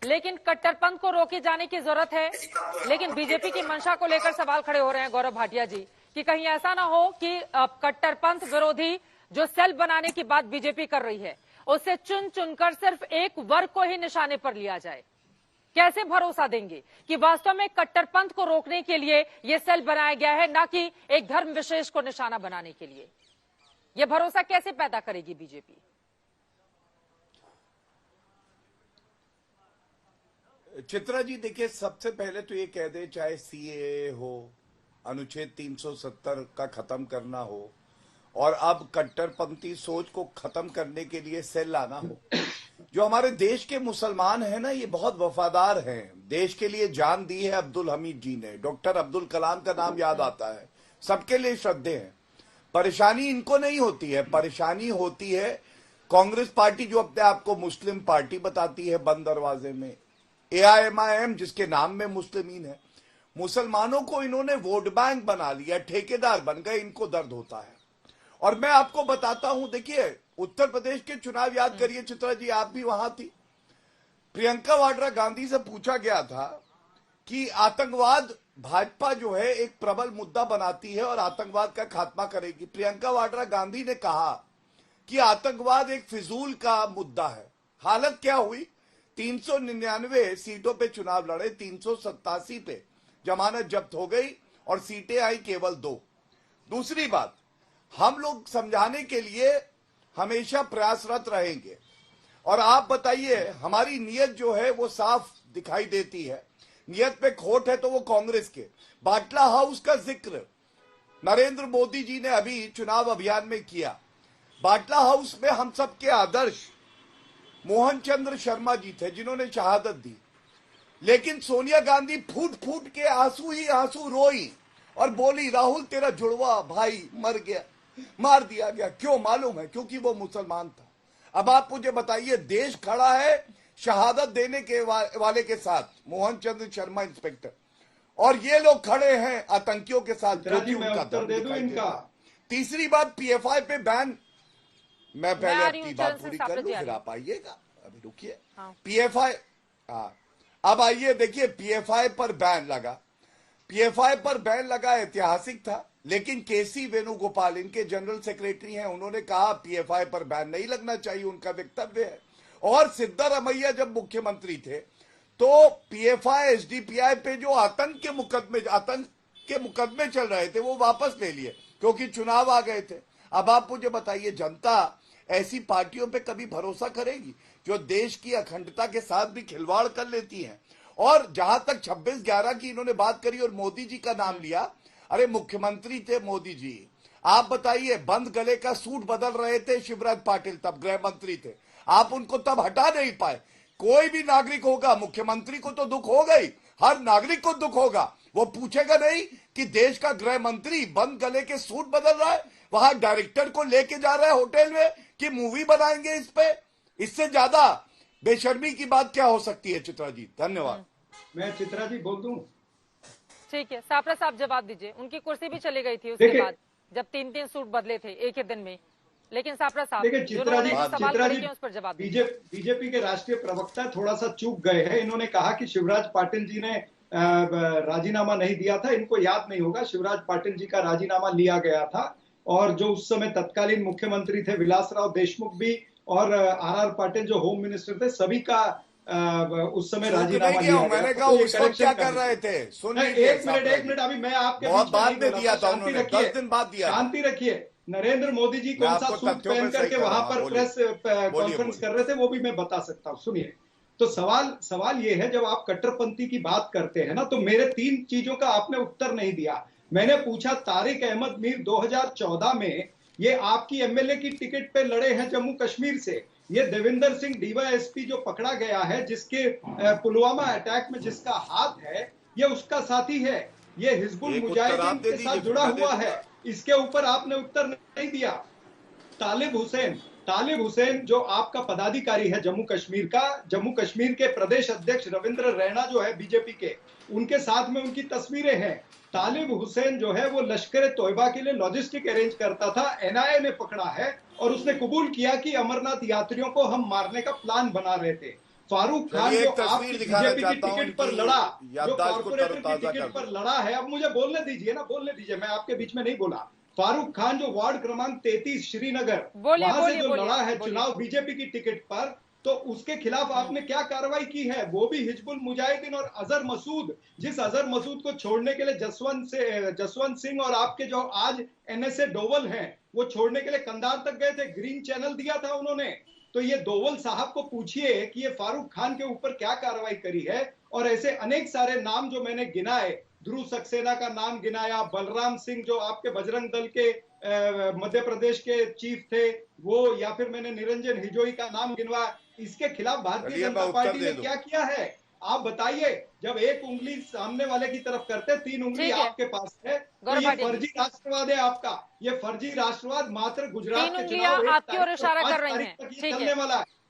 लेकिन कट्टरपंथ को रोके जाने की जरूरत है। लेकिन बीजेपी की मंशा को लेकर सवाल खड़े हो रहे हैं गौरव भाटिया जी कि कहीं ऐसा ना हो कि कट्टरपंथ विरोधी जो सेल बनाने की बात बीजेपी कर रही है उससे चुन चुनकर सिर्फ एक वर्ग को ही निशाने पर लिया जाए। कैसे भरोसा देंगे कि वास्तव में कट्टरपंथ को रोकने के लिए यह सेल बनाया गया है, ना कि एक धर्म विशेष को निशाना बनाने के लिए? यह भरोसा कैसे पैदा करेगी बीजेपी? चित्रा जी देखिए, सबसे पहले तो ये कह दे, चाहे सीएए हो, अनुच्छेद 370 का खत्म करना हो और अब कट्टरपंथी सोच को खत्म करने के लिए सेल लाना हो, जो हमारे देश के मुसलमान हैं ना, ये बहुत वफादार हैं। देश के लिए जान दी है अब्दुल हमीद जी ने, डॉक्टर अब्दुल कलाम का नाम याद आता है, सबके लिए श्रद्धेय हैं। परेशानी इनको नहीं होती है, परेशानी होती है कांग्रेस पार्टी जो अपने आप को मुस्लिम पार्टी बताती है बंद दरवाजे में, AIMIM जिसके नाम में मुस्लिमीन है। मुसलमानों को इन्होंने वोट बैंक बना लिया, ठेकेदार बन गए, इनको दर्द होता है। और मैं आपको बताता हूं, देखिए उत्तर प्रदेश के चुनाव याद करिए चित्रा जी, आप भी वहां थी। प्रियंका वाड्रा गांधी से पूछा गया था कि आतंकवाद भाजपा जो है एक प्रबल मुद्दा बनाती है और आतंकवाद का खात्मा करेगी। प्रियंका वाड्रा गांधी ने कहा कि आतंकवाद एक फिजूल का मुद्दा है। हालत क्या हुई? 399 सीटों पे चुनाव लड़े, 387 पे जमानत जब्त हो गई और सीटें आई केवल 2। दूसरी बात, हम लोग समझाने के लिए हमेशा प्रयासरत रहेंगे और आप बताइए, हमारी नियत जो है वो साफ दिखाई देती है। नियत पे खोट है तो वो कांग्रेस के। बाटला हाउस का जिक्र नरेंद्र मोदी जी ने अभी चुनाव अभियान में किया। बाटला हाउस में हम सबके आदर्श मोहन चंद्र शर्मा जी थे जिन्होंने शहादत दी, लेकिन सोनिया गांधी फूट फूट के आंसू ही आंसू रोई और बोली राहुल तेरा जुड़वा भाई मर गया, मार दिया गया। क्यों मालूम है? क्योंकि वो मुसलमान था। अब आप मुझे बताइए, देश खड़ा है शहादत देने के वाले के साथ, मोहन चंद्र शर्मा इंस्पेक्टर, और ये लोग खड़े हैं आतंकियों के साथ, जो कि उनका दर्द दिखाई दे रहा। तीसरी बात, PFI पे बैन, मैं पहले अपनी बात पूरी कर लूं फिर आप आइएगा, अभी रुकिए। PFI, अब आइए देखिए, PFI पर बैन लगा। PFI पर बैन लगा ऐतिहासिक था, लेकिन KC वेणुगोपाल इनके जनरल सेक्रेटरी हैं, उन्होंने कहा PFI पर बैन नहीं लगना चाहिए, उनका वक्तव्य है। और सिद्धारमैया जब मुख्यमंत्री थे तो PFI SDPI पे जो आतंक के मुकदमे चल रहे थे वो वापस ले लिए क्योंकि चुनाव आ गए थे। अब आप मुझे बताइए, जनता ऐसी पार्टियों पे कभी भरोसा करेगी जो देश की अखंडता के साथ भी खिलवाड़ कर लेती हैं? और जहां तक 26/11 की इन्होंने बात करी और मोदी जी का नाम लिया, अरे मुख्यमंत्री थे मोदी जी, आप बताइए, बंद गले का सूट बदल रहे थे शिवराज पाटिल, तब गृह मंत्री थे, आप उनको तब हटा नहीं पाए। कोई भी नागरिक होगा, मुख्यमंत्री को तो दुख होगा ही, हर नागरिक को दुख होगा, वो पूछेगा नहीं कि देश का गृह मंत्री बंद गले के सूट बदल रहा है, वहां डायरेक्टर को लेके जा रहा है होटल में कि मूवी बनाएंगे इस पे। इससे ज्यादा बेशर्मी की बात क्या हो सकती है? चित्रा जी धन्यवाद। मैं चित्रा जी बोल दूं? ठीक है, सापरा साहब जवाब दीजिए। उनकी कुर्सी भी चली गई थी उसके बाद जब 3-3 सूट बदले थे एक ही दिन में। लेकिन सापरा साहब, देखिए चित्रा जी उस पर जवाब बीजेपी के राष्ट्रीय प्रवक्ता थोड़ा सा चूक गए हैं। इन्होंने कहा कि शिवराज पाटिल जी ने राजीनामा नहीं दिया था। इनको याद नहीं होगा, शिवराज पाटिल जी का राजीनामा लिया गया था और जो उस समय तत्कालीन मुख्यमंत्री थे विलासराव देशमुख भी और RR पाटिल जो होम मिनिस्टर थे, सभी का उस समय राजीनामा लिया गया। मैंने कहा उस वक्त क्या कर रहे थे? एक मिनट, अभी मैं आपके बाद में दिया था उन्होंने, 10 दिन बाद दिया। शांति रखिए। नरेंद्र मोदी जी कौन सा सूट पहन करके वहां पर प्रेस कॉन्फ्रेंस कर रहे थे वो भी मैं बता सकता हूं, सुनिए। तो सवाल ये है, जब आप कट्टरपंथी की बात करते हैं ना, तो मेरे 3 चीजों का आपने उत्तर नहीं दिया। मैंने पूछा, तारिक अहमद मीर 2014 में ये आपकी MLA की टिकट पे लड़े हैं जम्मू कश्मीर से। ये देविंदर सिंह DYSP जो पकड़ा गया है, जिसके पुलवामा अटैक में जिसका हाथ है, ये उसका साथी है, ये हिजबुल मुजाहिदीन के साथ जुड़ा हुआ है। इसके ऊपर आपने उत्तर नहीं दिया। तालिब हुसैन जो आपका पदाधिकारी है जम्मू कश्मीर का, जम्मू कश्मीर के प्रदेश अध्यक्ष रविंद्र रैना जो है बीजेपी के, उनके साथ में उनकी तस्वीरें हैं। तालिब हुसैन जो है वो लश्कर तोयबा के लिए लॉजिस्टिक अरेंज करता था, NIA ने पकड़ा है और उसने कबूल किया कि अमरनाथ यात्रियों को हम मारने का प्लान बना रहे थे। फारूक खान चलिए, जो एक तस्वीर आपकी दिखाना बीजेपी की चाहता हूं टिकट पर इनकी लड़ा, जो याददाश्त को कॉर्पोरेटर की तरोताजा टिकट कर पर दो। लड़ा है, अब मुझे बोलने दीजिए ना, बोलने दीजिए, मैं आपके बीच में नहीं बोला। फारूक खान जो वार्ड क्रमांक 33 श्रीनगर, बोलिए वहां से बोलिए जो लड़ा है बोलिए। चुनाव बीजेपी की टिकट पर, तो उसके खिलाफ आपने क्या कार्रवाई की है? वो भी हिजबुल मुजाहिदीन और अजहर मसूद, जिस अजहर मसूद को छोड़ने के लिए जसवंत सिंह और आपके जो आज एनएसए डोवल हैं, वो छोड़ने के लिए कंधार तक गए थे, ग्रीन चैनल दिया था उन्होंने। तो ये डोवल साहब को पूछिए कि ये फारूक खान के ऊपर क्या कार्रवाई करी है। और ऐसे अनेक सारे नाम जो मैंने गिनाए, ध्रुव सक्सेना का नाम गिनाया, बलराम सिंह जो आपके बजरंग दल के मध्य प्रदेश के चीफ थे वो, या फिर मैंने निरंजन हिजोई का नाम गिनवाया, इसके खिलाफ भारतीय जनता पार्टी ने क्या किया है? आप बताइए। जब एक उंगली सामने वाले की तरफ करते, तीन उंगली आपके पास है, तो ये फर्जी राष्ट्रवाद है आपका। ये फर्जी राष्ट्रवाद मात्र गुजरात के चुनाव आपकी ओर इशारा कर रही हैं। चलने वाला है।